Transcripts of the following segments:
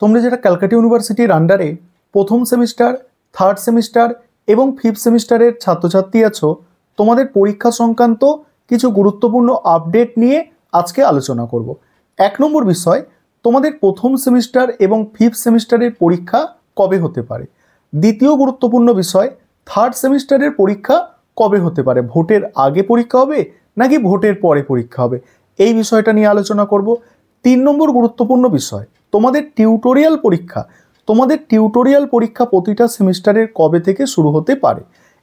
তোমরা যেটা ক্যালকাটা ইউনিভার্সিটির আন্ডারে প্রথম সেমিস্টার, থার্ড সেমিস্টার এবং ফিফথ সেমিস্টারের ছাত্রছাত্রী আছো, তোমাদের পরীক্ষা সংক্রান্ত কিছু গুরুত্বপূর্ণ আপডেট নিয়ে আজকে আলোচনা করব। 1 নম্বর বিষয়, তোমাদের প্রথম সেমিস্টার এবং ফিফথ সেমিস্টারের পরীক্ষা কবে হতে পারে। দ্বিতীয় গুরুত্বপূর্ণ বিষয়, থার্ড সেমিস্টারের পরীক্ষা কবে হতে পারে, ভোটের আগে পরীক্ষা হবে নাকি ভোটের পরে পরীক্ষা হবে, এই বিষয়টা নিয়ে আলোচনা করব। 3 নম্বর গুরুত্বপূর্ণ বিষয়, তোমাদের টিউটোরিয়াল পরীক্ষা প্রতিটা সেমিস্টারের কবে থেকে শুরু হতে পারে।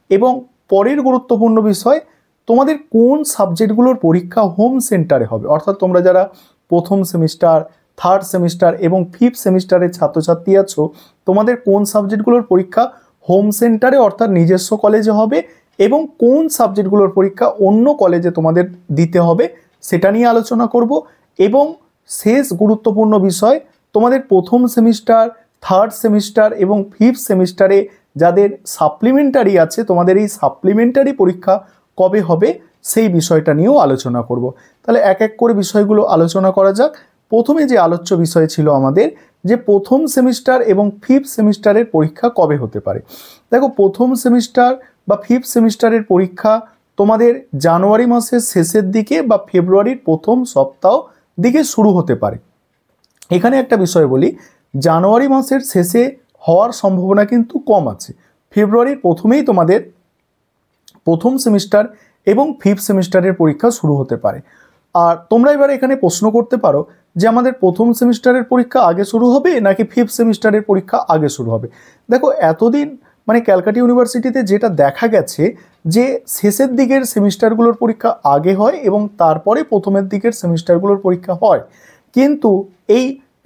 এবং পরের গুরুত্বপূর্ণ বিষয়, তোমাদের কোন সাবজেক্টগুলোর পরীক্ষা হোম সেন্টারে হবে, অর্থাৎ তোমরা যারা প্রথম সেমিস্টার, থার্ড সেমিস্টার এবং ফিফথ সেমিস্টারের ছাত্রছাত্রী আছো, তোমাদের কোন সাবজেক্টগুলোর পরীক্ষা হোম সেন্টারে অর্থাৎ নিজস্ব কলেজে হবে এবং কোন সাবজেক্টগুলোর পরীক্ষা অন্য কলেজে তোমাদের দিতে হবে সেটা নিয়ে আলোচনা করব। এবং শেষ গুরুত্বপূর্ণ বিষয়, তোমাদের প্রথম সেমিস্টার, থার্ড সেমিস্টার এবং ফিফথ সেমিস্টারে যাদের সাপ্লিমেন্টারি আছে, তোমাদের এই সাপ্লিমেন্টারি পরীক্ষা কবে হবে সেই বিষয়টা নিয়েও আলোচনা করব। তাহলে এক এক করে বিষয়গুলো আলোচনা করা যাক। প্রথমে যে আলোচ্য বিষয় ছিল আমাদের, যে প্রথম সেমিস্টার এবং ফিফথ সেমিস্টারের পরীক্ষা কবে হতে পারে। দেখো, প্রথম সেমিস্টার বা ফিফথ সেমিস্টারের পরীক্ষা তোমাদের জানুয়ারি মাসের শেষের দিকে বা ফেব্রুয়ারির প্রথম সপ্তাহ দিকে শুরু হতে পারে। এখানে একটা বিষয় বলি, জানুয়ারি মাসের শেষে হওয়ার সম্ভাবনা কিন্তু কম আছে। ফেব্রুয়ারির প্রথমেই তোমাদের প্রথম সেমিস্টার এবং ফিফথ সেমিস্টারের পরীক্ষা শুরু হতে পারে। আর তোমরা এবারে এখানে প্রশ্ন করতে পারো যে আমাদের প্রথম সেমিস্টারের পরীক্ষা আগে শুরু হবে নাকি ফিফথ সেমিস্টারের পরীক্ষা আগে শুরু হবে। দেখো, এতদিন ক্যালকাটা ইউনিভার্সিটিতে যেটা দেখা গেছে যে শেষের দিকের সেমিস্টারগুলোর পরীক্ষা আগে হয় এবং তারপরে প্রথমের দিকের সেমিস্টারগুলোর পরীক্ষা হয়। কিন্তু এই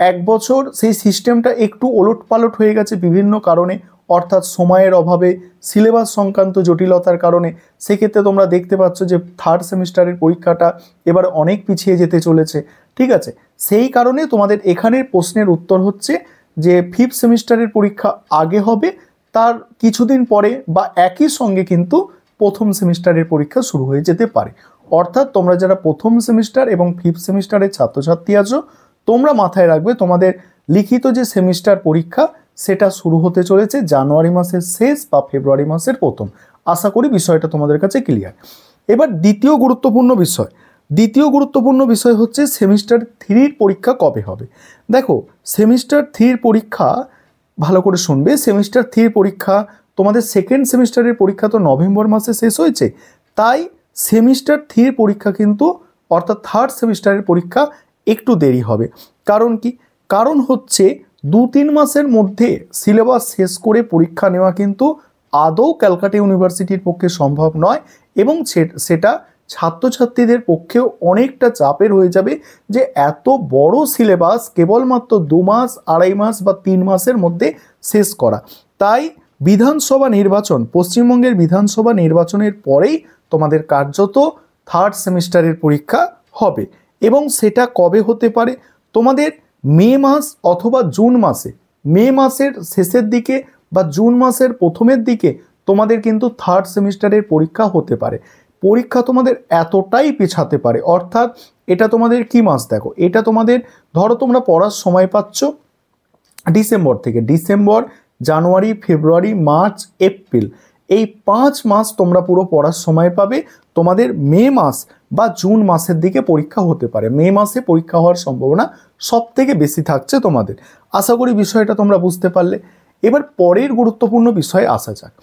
1 বছর সেই সিস্টেমটা একটু ওলটপালট হয়ে গেছে বিভিন্ন কারণে, অর্থাৎ সময়ের অভাবে, সিলেবাস সংক্রান্ত জটিলতার কারণে। সেক্ষেত্রে তোমরা দেখতে পাচ্ছ যে থার্ড সেমিস্টারের পরীক্ষাটা এবার অনেক পিছিয়ে যেতে চলেছে। ঠিক আছে, সেই কারণে তোমাদের এখানের প্রশ্নের উত্তর হচ্ছে যে ফিফথ সেমিস্টারের পরীক্ষা আগে হবে, তার কিছুদিন পরে বা একই সঙ্গে কিন্তু প্রথম সেমিস্টারের পরীক্ষা শুরু হয়ে যেতে পারে। অর্থাৎ তোমরা যারা প্রথম সেমিস্টার এবং ফিফথ সেমিস্টারের ছাত্রছাত্রী আছো, তোমরা মাথায় রাখবে তোমাদের লিখিত যে সেমিস্টার পরীক্ষা সেটা শুরু হতে চলেছে জানুয়ারি মাসের শেষ বা ফেব্রুয়ারি মাসের প্রথম। আশা করি বিষয়টা তোমাদের কাছে ক্লিয়ার। এবার দ্বিতীয় গুরুত্বপূর্ণ বিষয় হচ্ছে সেমিস্টার 3-র পরীক্ষা কবে হবে। দেখো, সেমিস্টার 3-র পরীক্ষা ভালো করে শুনবে। সেমিস্টার 3-র পরীক্ষা তোমাদের সেকেন্ড সেমিস্টারের পরীক্ষা তো নভেম্বর মাসে শেষ হয়েছে, তাই সেমিস্টার 3-র পরীক্ষা কিন্তু অর্থাৎ থার্ড সেমিস্টারের পরীক্ষা একটু দেরি হবে। কারণ কি? কারণ হচ্ছে 2-3 মাসের মধ্যে সিলেবাস শেষ করে পরীক্ষা নেওয়া কিন্তু আদৌ ক্যালকাটা ইউনিভার্সিটির পক্ষে সম্ভব নয় এবং সেটা ছাত্রছাত্রীদের পক্ষেও অনেকটা চাপের হয়ে যাবে যে এত বড় সিলেবাস কেবলমাত্র 2 মাস, 2.5 মাস বা 3 মাসের মধ্যে শেষ করা। তাই বিধানসভা নির্বাচন, পশ্চিমবঙ্গের বিধানসভা নির্বাচনের পরেই তোমাদের কার্যত থার্ড সেমিস্টারের পরীক্ষা হবে। এবং সেটা কবে হতে পারে? তোমাদের মে মাস অথবা জুন মাসে, মে মাসের শেষের দিকে বা জুন মাসের প্রথমের দিকে তোমাদের কিন্তু থার্ড সেমিস্টারের পরীক্ষা হতে পারে। পরীক্ষা তোমাদের এতটাই পেছাতে পারে, অর্থাৎ এটা তোমাদের কি মাস, দেখো এটা তোমাদের ধরো তোমরা পড়ার সময় পাচ্ছ ডিসেম্বর থেকে, ডিসেম্বর, জানুয়ারি, ফেব্রুয়ারি, মার্চ, এপ্রিল, এই 5 মাস তোমরা পুরো পড়ার সময় পাবে। তোমাদের মে মাস বা জুন মাসের দিকে পরীক্ষা হতে পারে। মে মাসে পরীক্ষা হওয়ার সম্ভাবনা সব থেকে বেশি থাকছে তোমাদের। আশা করি বিষয়টা তোমরা বুঝতে পারলে। এবার পরের গুরুত্বপূর্ণ বিষয়ে আসা যাক,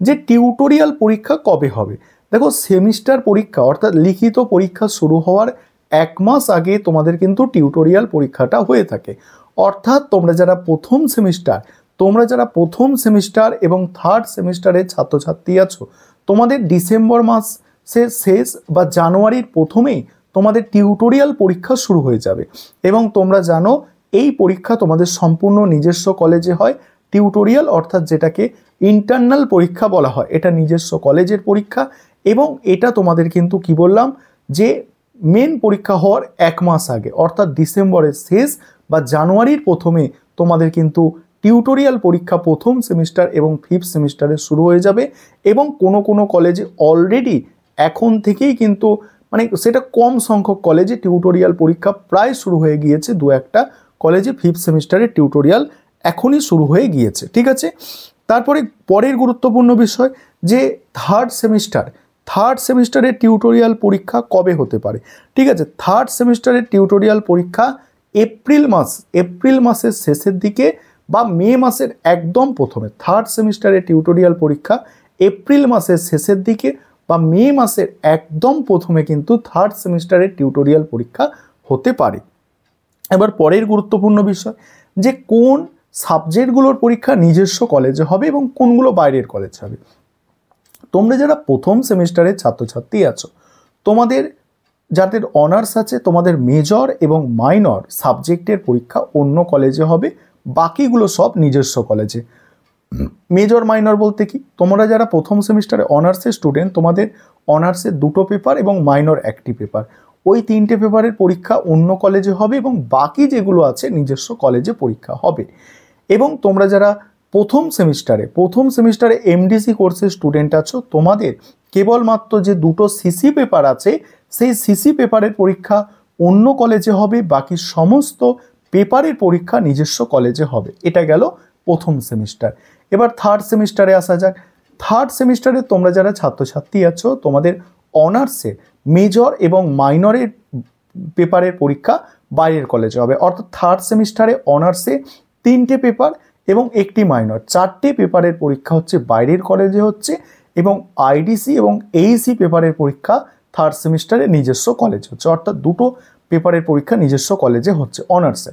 যে টিউটোরিয়াল পরীক্ষা কবে হবে। দেখো, সেমিস্টার পরীক্ষা অর্থাৎ লিখিত পরীক্ষা শুরু হওয়ার 1 মাস আগে তোমাদের কিন্তু টিউটোরিয়াল পরীক্ষাটা হয়ে থাকে। অর্থাৎ তোমরা যারা প্রথম সেমিস্টার এবং থার্ড সেমিস্টারের ছাত্রছাত্রী আছো, তোমাদের ডিসেম্বর মাসের শেষ বা জানুয়ারির প্রথমেই তোমাদের টিউটোরিয়াল পরীক্ষা শুরু হয়ে যাবে। এবং তোমরা জানো এই পরীক্ষা তোমাদের সম্পূর্ণ নিজস্ব কলেজে হয়। টিউটোরিয়াল অর্থাৎ যেটাকে ইন্টারনাল পরীক্ষা বলা হয়, এটা নিজস্ব কলেজের পরীক্ষা এবং এটা তোমাদের কিন্তু কি বললাম যে মেন পরীক্ষা হওয়ার 1 মাস আগে অর্থাৎ ডিসেম্বরের শেষ বা জানুয়ারির প্রথমে তোমাদের কিন্তু টিউটোরিয়াল পরীক্ষা প্রথম সেমিস্টার এবং ফিফথ সেমিস্টারে শুরু হয়ে যাবে। এবং কোনো কলেজে অলরেডি এখন থেকেই কিন্তু সেটা কম সংখ্যক কলেজে টিউটোরিয়াল পরীক্ষা প্রায় শুরু হয়ে গিয়েছে, 2-1টা কলেজে ফিফথ সেমিস্টারের টিউটোরিয়াল এখনই শুরু হয়ে গিয়েছে, ঠিক আছে। তারপরে পরের গুরুত্বপূর্ণ বিষয় যে থার্ড সেমিস্টারের টিউটোরিয়াল পরীক্ষা কবে হতে পারে, ঠিক আছে। থার্ড সেমিস্টারের টিউটোরিয়াল পরীক্ষা এপ্রিল মাসের শেষের দিকে বা মে মাসের একদম প্রথমে। থার্ড সেমিস্টারের টিউটোরিয়াল পরীক্ষা এপ্রিল মাসের শেষের দিকে বা মে মাসের একদম প্রথমে কিন্তু থার্ড সেমিস্টারের টিউটোরিয়াল পরীক্ষা হতে পারে। এবার পরের গুরুত্বপূর্ণ বিষয় যে কোন সাবজেক্টগুলোর পরীক্ষা নিজস্ব কলেজে হবে এবং কোনগুলো বাইরের কলেজে হবে। তোমরা যারা প্রথম সেমিস্টারের ছাত্রছাত্রী আছো, তোমাদের যাদের অনার্স আছে, তোমাদের মেজর এবং মাইনর সাবজেক্টের পরীক্ষা অন্য কলেজে হবে, বাকিগুলো সব নিজস্ব কলেজে। মেজর মাইনর বলতে কি, তোমরা যারা প্রথম সেমিস্টারে অনার্সের স্টুডেন্ট, তোমাদের অনার্সের 2টো পেপার এবং মাইনর 1টি পেপার, ওই 3টে পেপারের পরীক্ষা অন্য কলেজে হবে এবং বাকি যেগুলো আছে নিজস্ব কলেজে পরীক্ষা হবে। এবং তোমরা যারা প্রথম সেমিস্টারে এমডিসি কোর্সের স্টুডেন্ট আছো, তোমাদের কেবলমাত্র যে 2টো সিসি পেপার আছে সেই সিসি পেপারের পরীক্ষা অন্য কলেজে হবে, বাকি সমস্ত পেপারের পরীক্ষা নিজস্ব কলেজে হবে। এটা গেল প্রথম সেমিস্টার। এবার থার্ড সেমিস্টারে আসা যাক। থার্ড সেমিস্টারে তোমরা যারা ছাত্রছাত্রী আছো, তোমাদের অনার্সের মেজর এবং মাইনরের পেপারের পরীক্ষা বাইরের কলেজে হবে। অর্থাৎ থার্ড সেমিস্টারে অনার্সে 3টে পেপার এবং 1টি মাইনর, 4টে পেপারের পরীক্ষা হচ্ছে বাইরের কলেজে হচ্ছে এবং আইডিসি এবং এইসি পেপারের পরীক্ষা থার্ড সেমিস্টারে নিজস্ব কলেজ হচ্ছে। অর্থাৎ 2টো পেপারের পরীক্ষা নিজস্ব কলেজে হচ্ছে অনার্সে।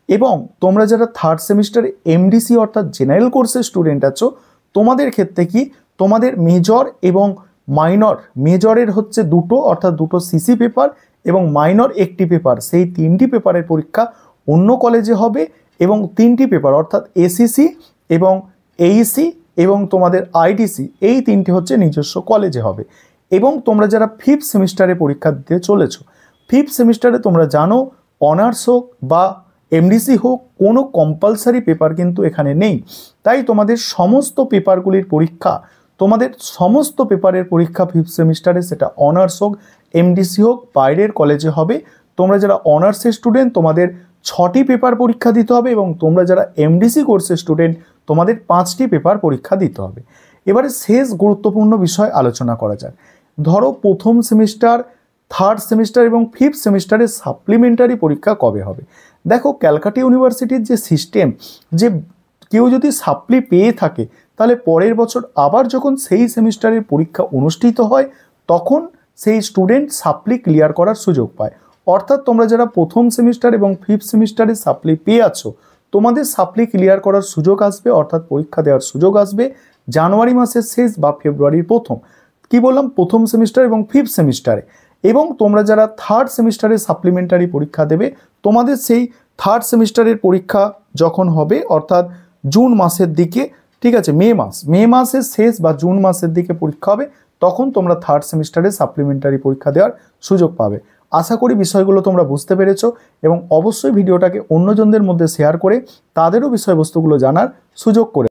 এবং তোমরা যারা থার্ড সেমিস্টারে এমডিসি অর্থাৎ জেনারেল কোর্সের স্টুডেন্ট আছো, তোমাদের ক্ষেত্রে কি, তোমাদের মেজর এবং মাইনর, মেজরের হচ্ছে 2টো অর্থাৎ 2টো সিসি পেপার এবং মাইনর 1টি পেপার, সেই 3টি পেপারের পরীক্ষা অন্য কলেজে হবে এবং 3টি পেপার অর্থাৎ এসিসি এবং এইসি এবং তোমাদের আইডিসি, এই 3টি হচ্ছে নিজস্ব কলেজে হবে। এবং তোমরা যারা ফিফথ সেমিস্টারে পরীক্ষা দিতে চলেছো, ফিফথ সেমিস্টারে তোমরা জানো অনার্স হোক বা এমডিসি হোক, কোনো কম্পালসারি পেপার কিন্তু এখানে নেই। তাই তোমাদের সমস্ত পেপারগুলির পরীক্ষা, তোমাদের সমস্ত পেপারের পরীক্ষা ফিফথ সেমিস্টারে, সেটা অনার্স হোক এমডিসি হোক, বাইরের কলেজে হবে। তোমরা যারা অনার্সের স্টুডেন্ট, তোমাদের 6টি পেপার পরীক্ষা দিতে হবে এবং তোমরা যারা এমডিসি কোর্সের স্টুডেন্ট, তোমাদের 5টি পেপার পরীক্ষা দিতে হবে। এবারে শেষ গুরুত্বপূর্ণ বিষয় আলোচনা করা যাক। ধরো প্রথম সেমিস্টার, থার্ড সেমিস্টার এবং ফিফথ সেমিস্টারের সাপ্লিমেন্টারি পরীক্ষা কবে হবে। দেখো ক্যালকাটা ইউনিভার্সিটির যে সিস্টেম, যে কেউ যদি সাপ্লি পেয়ে থাকে তাহলে পরের বছর আবার যখন সেই সেমিস্টারের পরীক্ষা অনুষ্ঠিত হয় তখন সেই স্টুডেন্ট সাপ্লি ক্লিয়ার করার সুযোগ পায়। অর্থাৎ তোমরা যারা প্রথম সেমিস্টার এবং ফিফথ সেমিস্টারে সাপ্লি পেয়ে আছো, তোমাদের সাপ্লি ক্লিয়ার করার সুযোগ আসবে, অর্থাৎ পরীক্ষা দেওয়ার সুযোগ আসবে জানুয়ারি মাসের শেষ বা ফেব্রুয়ারির প্রথম। কি বললাম, প্রথম সেমিস্টার এবং ফিফথ সেমিস্টারে। এবং তোমরা যারা থার্ড সেমিস্টারে সাপ্লিমেন্টারি পরীক্ষা দেবে, তোমাদের সেই থার্ড সেমিস্টারের পরীক্ষা যখন হবে অর্থাৎ জুন মাসের দিকে, ঠিক আছে, মে মাসের শেষ বা জুন মাসের দিকে পরীক্ষা হবে, তখন তোমরা থার্ড সেমিস্টারে সাপ্লিমেন্টারি পরীক্ষা দেওয়ার সুযোগ পাবে। আশা করি বিষয়গুলো তোমরা বুঝতে পেরেছো এবং অবশ্যই ভিডিওটাকে অন্যজনদের মধ্যে শেয়ার করে তাদেরও বিষয়বস্তুগুলো জানার সুযোগ করে